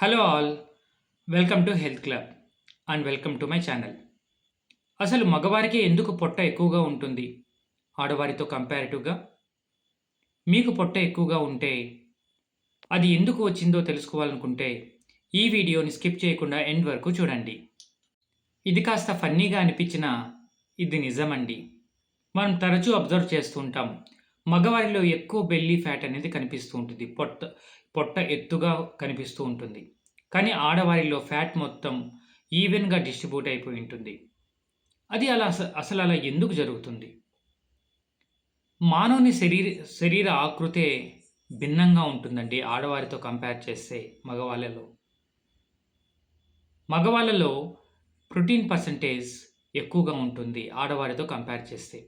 Hello all, welcome to health club and welcome to my channel. అసలు మగవారికి ఎందుకు పొట్ట ఎక్కువగా ఉంటుంది ఆడవారితో కంపారిటివ్గా? మీకు పొట్ట ఎక్కువగా ఉంటే అది ఎందుకు వచ్చిందో తెలుసుకోవాలనుకుంటే ఈ వీడియోని స్కిప్ చేయకుండా ఎండ్ వరకు చూడండి. ఇది కాస్త ఫన్నీగా అనిపించినా ఇది నిజమండి. మనం తరచూ అబ్జర్వ్ చేస్తూ ఉంటాం. మగవారిలో ఎక్కువ బెల్లీ ఫ్యాట్ అనేది కనిపిస్తూ ఉంటుంది. పొట్ట పొట్ట ఎత్తుగా కనిపిస్తూ ఉంటుంది. కానీ ఆడవారిలో ఫ్యాట్ మొత్తం ఈవెన్‌గా డిస్ట్రిబ్యూట్ అయిపోయి ఉంటుంది. అది అలా అసలు అలా ఎందుకు జరుగుతుంది? మానవుని శరీర ఆకృతే భిన్నంగా ఉంటుందండి ఆడవారితో కంపేర్ చేస్తే మగవాళ్ళలో. మగవాళ్ళలో ప్రోటీన్ పర్సెంటేజ్ ఎక్కువగా ఉంటుంది ఆడవారితో కంపేర్ చేస్తే.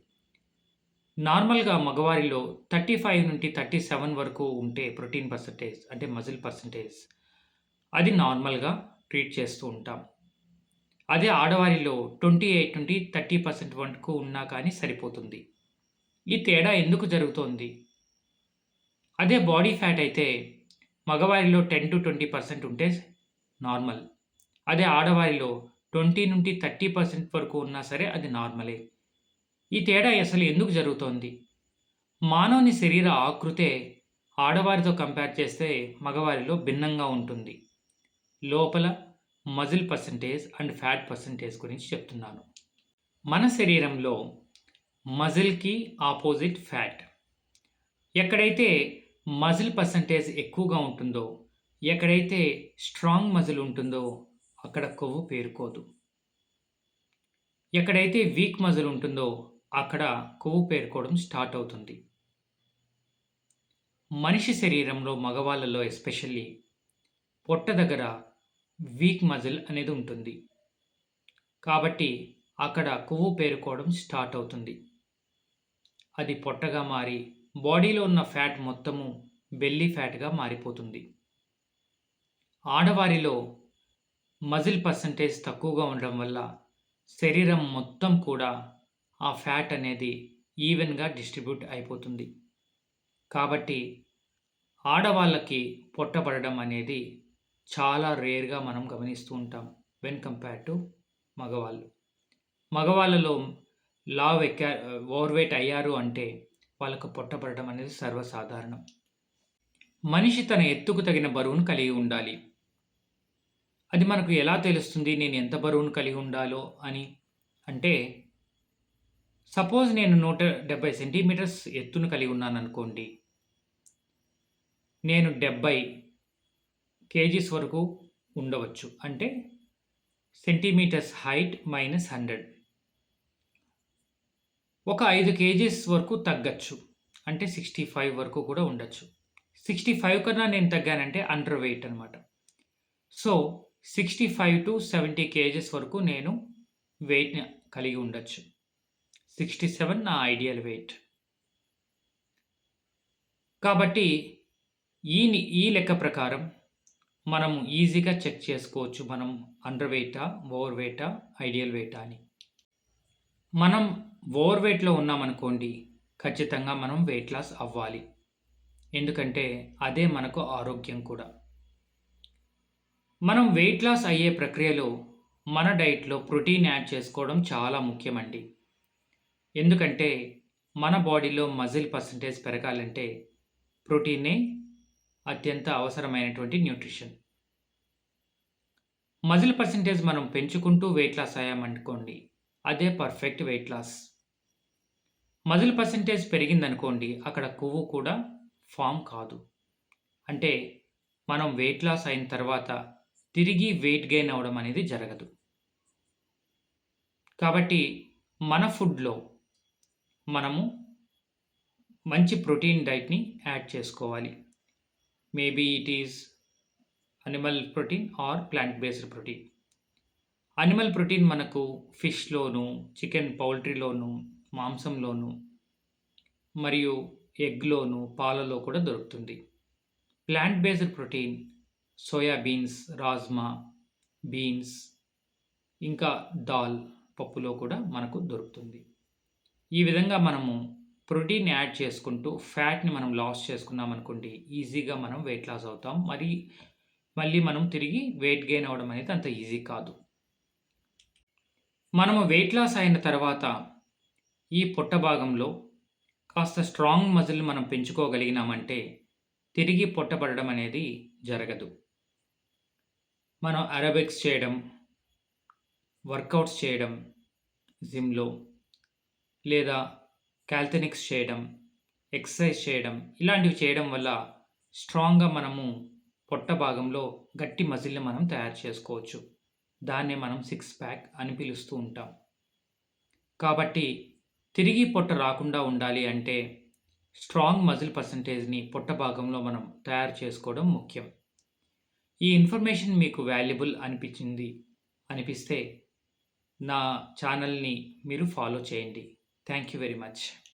నార్మల్‌గా మగవారిలో 35-37 వరకు ఉంటే ప్రోటీన్ పర్సెంటేజ్ అంటే మజిల్ పర్సెంటేజ్ అది నార్మల్‌గా ట్రీట్ చేస్తూ ఉంటాం. అదే ఆడవారిలో 28-30% వరకు ఉన్నా కానీ సరిపోతుంది. ఈ తేడా ఎందుకు జరుగుతోంది? అదే బాడీ ఫ్యాట్ అయితే మగవారిలో 10-20% ఉంటే నార్మల్. అదే ఆడవారిలో 20-30% వరకు ఉన్నా సరే అది నార్మలే. ఈ తేడా అసలు ఎందుకు జరుగుతోంది? మానవుని శరీర ఆకృతే ఆడవారితో కంపేర్ చేస్తే మగవారిలో భిన్నంగా ఉంటుంది. లోపల muscle percentage and fat percentage గురించి చెప్తున్నాను. మన శరీరంలో మజిల్‌కి ఆపోజిట్ ఫ్యాట్. ఎక్కడైతే మజిల్ పర్సెంటేజ్ ఎక్కువగా ఉంటుందో, ఎక్కడైతే స్ట్రాంగ్ మజిల్ ఉంటుందో అక్కడ కొవ్వు పేరుకోదు. ఎక్కడైతే వీక్ మజిల్ ఉంటుందో అక్కడ కొవ్వు పేరుకోవడం స్టార్ట్ అవుతుంది. మనిషి శరీరంలో మగవాళ్ళలో ఎస్పెషల్లీ పొట్ట దగ్గర వీక్ మజిల్ అనేది ఉంటుంది. కాబట్టి అక్కడ కొవ్వు పేరుకోవడం స్టార్ట్ అవుతుంది. అది పొట్టగా మారి బాడీలో ఉన్న ఫ్యాట్ మొత్తము బెల్లీ ఫ్యాట్‌గా మారిపోతుంది. ఆడవారిలో మజిల్ పర్సెంటేజ్ తక్కువగా ఉండడం వల్ల శరీరం మొత్తం కూడా ఆ ఫ్యాట్ అనేది ఈవెన్‌గా డిస్ట్రిబ్యూట్ అయిపోతుంది. కాబట్టి ఆడవాళ్ళకి పొట్ట పడడం అనేది చాలా రేర్‌గా మనం గమనిస్తూ ఉంటాం వెన్ కంపేర్డ్ టు మగవాళ్ళు. మగవాళ్ళలో ఓవర్ వెయిట్ అయ్యారు అంటే వాళ్ళకు పొట్ట పడడం అనేది సర్వసాధారణం. మనిషి తన ఎత్తుకు తగిన బరువును కలిగి ఉండాలి. అది మనకు ఎలా తెలుస్తుంది నేను ఎంత బరువును కలిగి ఉండాలో అని? అంటే సపోజ్ నేను 170 సెంటీమీటర్స్ ఎత్తును కలిగి ఉన్నాననుకోండి. నేను 70 కేజీస్ వరకు ఉండవచ్చు. అంటే సెంటీమీటర్స్ హైట్ మైనస్ 100. ఒక 5 కేజీస్ వరకు తగ్గచ్చు. అంటే 65 వరకు కూడా ఉండొచ్చు. 65 కన్నా నేను తగ్గానంటే అండర్ వెయిట్ అనమాట. సో 65-70 కేజీస్ వరకు నేను వెయిట్‌ని కలిగి ఉండొచ్చు. 67 నా ఐడియల్ వెయిట్. కాబట్టి ఈ లెక్క ప్రకారం మనం ఈజీగా చెక్ చేసుకోవచ్చు. మనం అండర్ వెయిటా, ఓవర్ వెయిటా, ఐడియల్ వెయిటా అని. మనం ఓవర్ వెయిట్‌లో ఉన్నామనుకోండి, ఖచ్చితంగా మనం వెయిట్ లాస్ అవ్వాలి. ఎందుకంటే అదే మనకు ఆరోగ్యం కూడా. మనం వెయిట్ లాస్ అయ్యే ప్రక్రియలో మన డైట్‌లో ప్రోటీన్ యాడ్ చేసుకోవడం చాలా ముఖ్యమండి. ఎందుకంటే మన బాడీలో మజిల్ పర్సెంటేజ్ పెరగాలంటే ప్రోటీనే అత్యంత అవసరమైనటువంటి న్యూట్రిషన్. మజిల్ పర్సెంటేజ్ మనం పెంచుకుంటూ వెయిట్ లాస్ అయ్యామనుకోండి, అదే perfect weight loss. Muscle percentage పెరిగిందనుకోండి, అక్కడ కొవ్వు కూడా ఫార్మ్ కాదు. అంటే మనం వెయిట్ లాస్ అయిన తర్వాత తిరిగి వెయిట్ గెయిన్ అవ్వడం అనేది జరగదు. కాబట్టి మన ఫుడ్‌లో మనము మంచి ప్రోటీన్ డైట్‌ని యాడ్ చేసుకోవాలి. Maybe it is animal protein or plant based protein. Animal protein మనకు ఫిష్‌లోను, చికెన్ పౌల్ట్రీలోను, మాంసంలోను మరియు ఎగ్‌లోను, పాలలో కూడా దొరుకుతుంది. Plant based protein soya beans, rajma, beans ఇంకా దాల్ పప్పులో కూడా మనకు దొరుకుతుంది. ఈ విధంగా మనము ప్రోటీన్ యాడ్ చేసుకుంటూ ఫ్యాట్‌ని మనం లాస్ చేసుకున్నామనుకోండి, ఈజీగా మనం వెయిట్ లాస్ అవుతాం. మరి మళ్ళీ మనం తిరిగి వెయిట్ గెయిన్ అవ్వడం అనేది అంత ఈజీ కాదు. మనము వెయిట్ లాస్ అయిన తర్వాత ఈ పొట్ట భాగంలో కాస్త స్ట్రాంగ్ మజిల్ మనం పెంచుకోగలిగినామంటే తిరిగి పొట్టబడడం అనేది జరగదు. మనం అరోబిక్స్ చేయడం, వర్కౌట్స్ చేయడం జిమ్‌లో లేదా కాల్థెనిక్స్ చేయడం, ఎక్సర్సైజ్ చేయడం ఇలాంటివి చేయడం వల్ల స్ట్రాంగ్‌గా మనము పొట్ట భాగంలో గట్టి మజిల్‌ని మనం తయారు చేసుకోవచ్చు. దాన్నే మనం సిక్స్ ప్యాక్ అని పిలుస్తూ ఉంటాం. కాబట్టి తిరిగి పొట్ట రాకుండా ఉండాలి అంటే స్ట్రాంగ్ మజిల్ పర్సెంటేజ్‌ని పొట్ట భాగంలో మనం తయారు చేసుకోవడం ముఖ్యం. ఈ ఇన్ఫర్మేషన్ మీకు వాల్యుబుల్ అనిపిస్తే నా ఛానల్‌ని మీరు ఫాలో చేయండి. Thank you very much.